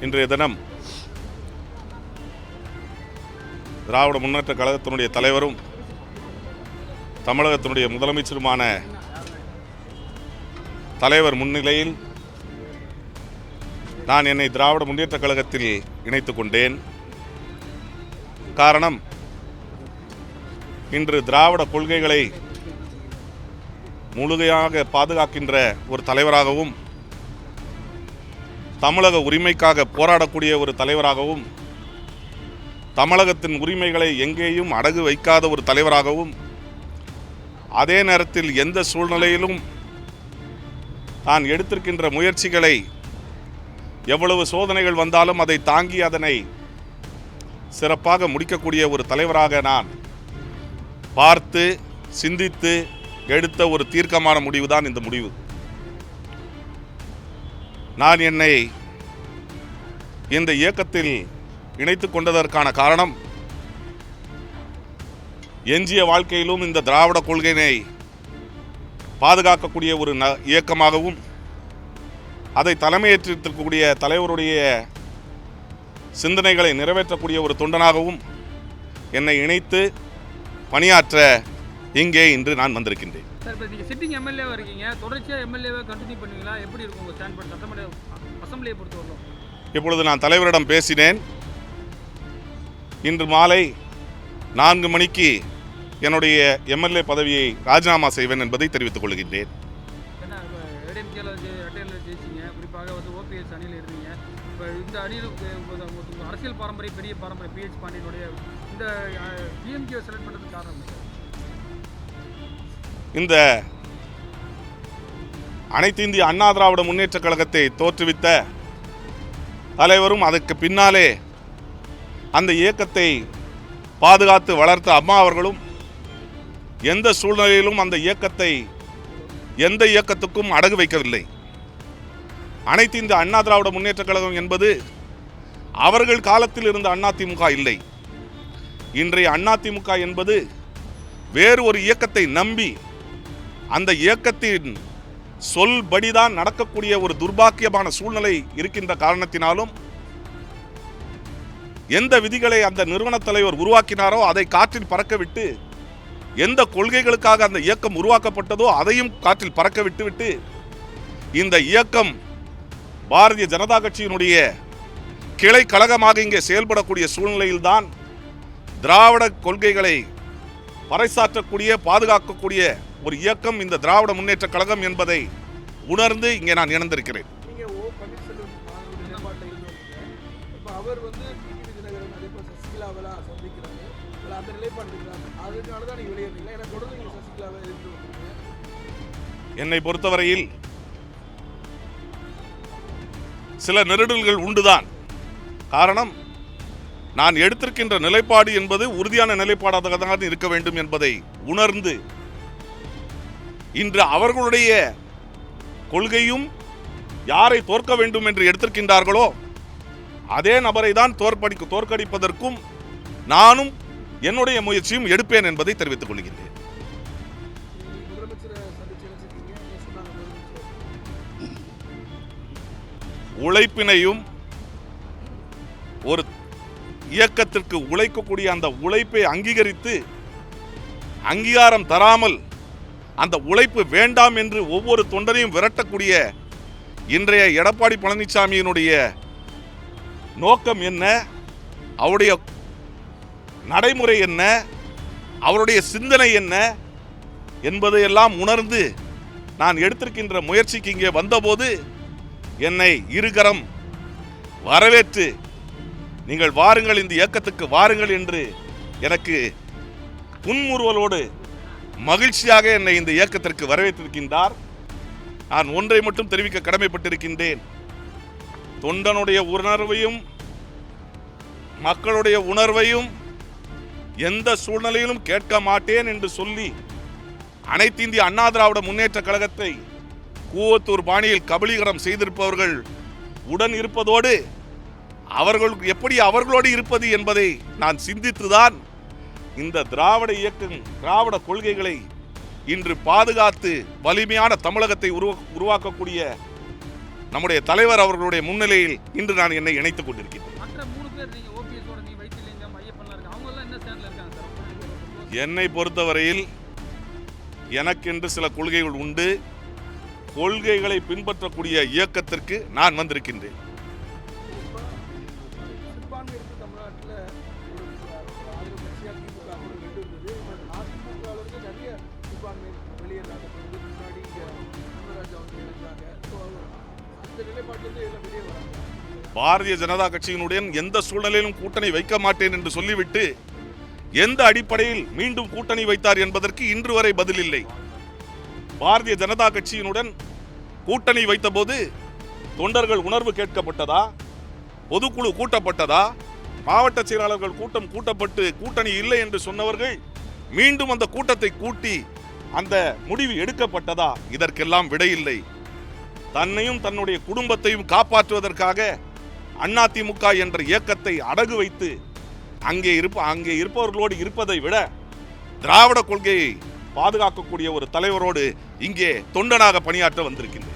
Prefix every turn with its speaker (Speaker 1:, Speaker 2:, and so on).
Speaker 1: இன்றைய தினம் திராவிட முன்னேற்ற கழகத்தினுடைய தலைவரும் தமிழகத்தினுடைய முதலமைச்சருமான தலைவர் முன்னிலையில் நான் என்னை திராவிட முன்னேற்ற கழகத்தில் இணைத்துக் கொண்டேன். காரணம், இன்று திராவிட கொள்கைகளை முழுமையாக பாதுகாக்கின்ற ஒரு தலைவராகவும் தமிழக உரிமைக்காக போராடக்கூடிய ஒரு தலைவராகவும் தமிழகத்தின் உரிமைகளை எங்கேயும் அடகு வைக்காத ஒரு தலைவராகவும் அதே நேரத்தில் எந்த சூழ்நிலையிலும் தான் எடுத்திருக்கின்ற முயற்சிகளை எவ்வளவு சோதனைகள் வந்தாலும் அதை தாங்கி அதனை சிறப்பாக முடிக்கக்கூடிய ஒரு தலைவராக நான் பார்த்து சிந்தித்து எடுத்த ஒரு தீர்க்கமான முடிவு தான் இந்த முடிவு. நான் என்னை இந்த இயக்கத்தில் இணைத்துக் கொண்டதற்கான காரணம், எஞ்சிய வாழ்க்கையிலும் இந்த திராவிட கொள்கையினை பாதுகாக்கக்கூடிய ஒரு இயக்கமாகவும் அதை தலைமையேற்றிருக்கக்கூடிய தலைவருடைய சிந்தனைகளை நிறைவேற்றக்கூடிய ஒரு தொண்டனாகவும் என்னை இணைத்து பணியாற்ற இங்கே இன்று நான் வந்திருக்கின்றேன்.
Speaker 2: சார், இப்போ நீங்கள் சிட்டிங் எம்எல்ஏவாக இருக்கீங்க, தொடர்ச்சியாக எம்எல்ஏவை கண்டினியூ பண்ணுவீங்களா? எப்படி இருக்கும் உங்கள் ஸ்டாண்ட் பண்ண சட்டமன்ற அசம்பிளியை பொறுத்தவரைக்கும்?
Speaker 1: இப்பொழுது நான் தலைவரிடம் பேசினேன். இன்று மாலை 4 மணிக்கு என்னுடைய எம்எல்ஏ பதவியை ராஜினாமா செய்வேன் என்பதை தெரிவித்துக் கொள்கின்றேன்.
Speaker 2: ஏன்னா இப்போ ஏடிஎம்கேல அட்டையில் ஜெயிச்சிங்க, குறிப்பாக ஓபிஎஸ் அணியில் இருந்தீங்க. இப்போ இந்த அணியில் அரசியல் பாரம்பரியம், பெரிய பாரம்பரியம் பிஹெச் பாண்டியனுடைய இந்த டிஎம்கே செலக்ட் பண்ணுறதுக்கு காரணம்
Speaker 1: இந்த அனைத்து இந்திய அண்ணா திராவிட முன்னேற்ற கழகத்தை தோற்றுவித்த தலைவரும் அதற்கு பின்னாலே அந்த இயக்கத்தை பாதுகாத்து வளர்த்த அம்மா அவர்களும் எந்த சூழ்நிலையிலும் அந்த இயக்கத்தை எந்த இயக்கத்துக்கும் அடகு வைக்கவில்லை. அனைத்து இந்திய அண்ணா திராவிட முன்னேற்ற கழகம் என்பது அவர்கள் காலத்தில் இருந்த அதிமுக இல்லை. இன்றைய அதிமுக என்பது வேறு ஒரு இயக்கத்தை நம்பி அந்த இயக்கத்தின் சொல்படிதான் நடக்கக்கூடிய ஒரு துர்பாக்கியமான சூழ்நிலை இருக்கின்ற காரணத்தினாலும் எந்த விதிகளை அந்த நிறுவன தலைவர் உருவாக்கினாரோ அதை காற்றில் பறக்கவிட்டு, எந்த கொள்கைகளுக்காக அந்த இயக்கம் உருவாக்கப்பட்டதோ அதையும் காற்றில் பறக்க விட்டுவிட்டு இந்த இயக்கம் பாரதிய ஜனதா கட்சியினுடைய கிளை கழகமாக இங்கே செயல்படக்கூடிய சூழ்நிலையில்தான் திராவிட கொள்கைகளை பறைசாற்றக்கூடிய பாதுகாக்கக்கூடிய ஒரு இயக்கம் இந்த திராவிட முன்னேற்ற கழகம் என்பதை உணர்ந்து இங்கே நான் இணைந்திருக்கிறேன். என்னை பொறுத்தவரையில் சில நெருடல்கள் உண்டுதான். காரணம், நான் எடுத்திருக்கின்ற நிலைப்பாடு என்பது உறுதியான நிலைப்பாடாக தான் இருக்க வேண்டும் என்பதை உணர்ந்து இன்று அவர்களுடைய கொள்கையும் யாரை தோற்க வேண்டும் என்று எடுத்திருக்கின்றார்களோ அதே நபரை தான் தோற்கடிப்பதற்கும் நானும் என்னுடைய முயற்சியும் எடுப்பேன் என்பதை தெரிவித்துக் கொள்கின்றேன். உழைப்பினையும் ஒரு இயக்கத்திற்கு உழைக்கக்கூடிய அந்த உழைப்பை அங்கீகரித்து அங்கீகாரம் தராமல் அந்த உழைப்பு வேண்டாம் என்று ஒவ்வொரு தொண்டரையும் விரட்டக்கூடிய இன்றைய எடப்பாடி பழனிசாமியினுடைய நோக்கம் என்ன, அவருடைய நடைமுறை என்ன, அவருடைய சிந்தனை என்ன என்பதையெல்லாம் உணர்ந்து நான் எடுத்திருக்கின்ற முயற்சிக்கு இங்கே வந்தபோது என்னை இருகரம் வரவேற்று நீங்கள் வாருங்கள், இந்த இயக்கத்துக்கு வாருங்கள் என்று எனக்கு புன்முறுவலோடு மகிழ்ச்சியாக என்னை இந்த இயக்கத்திற்கு வரவேற்றிருக்கின்றார். நான் ஒன்றை மட்டும் தெரிவிக்க கடமைப்பட்டிருக்கின்றேன். தொண்டனுடைய உணர்வையும் மக்களுடைய உணர்வையும் எந்த சூழ்நிலையிலும் கேட்க மாட்டேன் என்று சொல்லி அனைத்து இந்திய அண்ணா திராவிட முன்னேற்ற கழகத்தை கூவத்தூர் பாணியில் கபலீகரம் செய்திருப்பவர்கள் உடன் இருப்பதோடு அவர்கள் எப்படி அவர்களோடு இருப்பது என்பதை நான் சிந்தித்துதான் இந்த திராவிட இயக்கம் திராவிட கொள்கைகளை இன்று பாதுகாத்து வலிமையான தமிழகத்தை உருவாக்கக்கூடிய நம்முடைய தலைவர் அவர்களுடைய முன்னிலையில் இன்று நான் என்னை இணைத்துக் கொண்டிருக்கிறேன்.
Speaker 2: மற்ற 3 பேர் நீங்க ஓபிஎஸோட நீங்க வைத்திலிங்கம் ஐயப்பன்லாம் இருக்கு, அவங்க எல்லாம் என்ன ஸ்டாண்ட்ல இருக்காங்க சார்?
Speaker 1: என்னை பொறுத்தவரையில் எனக்கென்று சில கொள்கைகள் உண்டு. கொள்கைகளை பின்பற்றக்கூடிய இயக்கத்திற்கு நான் வந்திருக்கின்றேன். பாரதிய ஜனதா கட்சியினுடன் எந்த சூழ்நிலையிலும் கூட்டணி வைக்க மாட்டேன் என்று சொல்லிவிட்டு எந்த அடிப்படையில் மீண்டும் கூட்டணி வைத்தார் என்பதற்கு இன்று வரை பதில் இல்லை. பாரதிய ஜனதா கட்சியினுடன் கூட்டணி வைத்தபோது தொண்டர்கள் உணர்வு கேட்கப்பட்டதா, பொதுக்குழு கூட்டப்பட்டதா, மாவட்ட செயலாளர்கள் கூட்டம் கூட்டப்பட்டு கூட்டணி இல்லை என்று சொன்னவர்கள் மீண்டும் அந்த கூட்டத்தை கூட்டி அந்த முடிவு எடுக்கப்பட்டதா? இதற்கெல்லாம் விடையில்லை. தன்னையும் தன்னுடைய குடும்பத்தையும் காப்பாற்றுவதற்காக அதிமுக என்ற இயக்கத்தை அடகு வைத்து அங்கே இருப்பவர்களோடு இருப்பதை விட திராவிட கொள்கையை பாதுகாக்கக்கூடிய ஒரு தலைவரோடு இங்கே தொண்டனாக பணியாற்ற வந்திருக்கின்றேன்.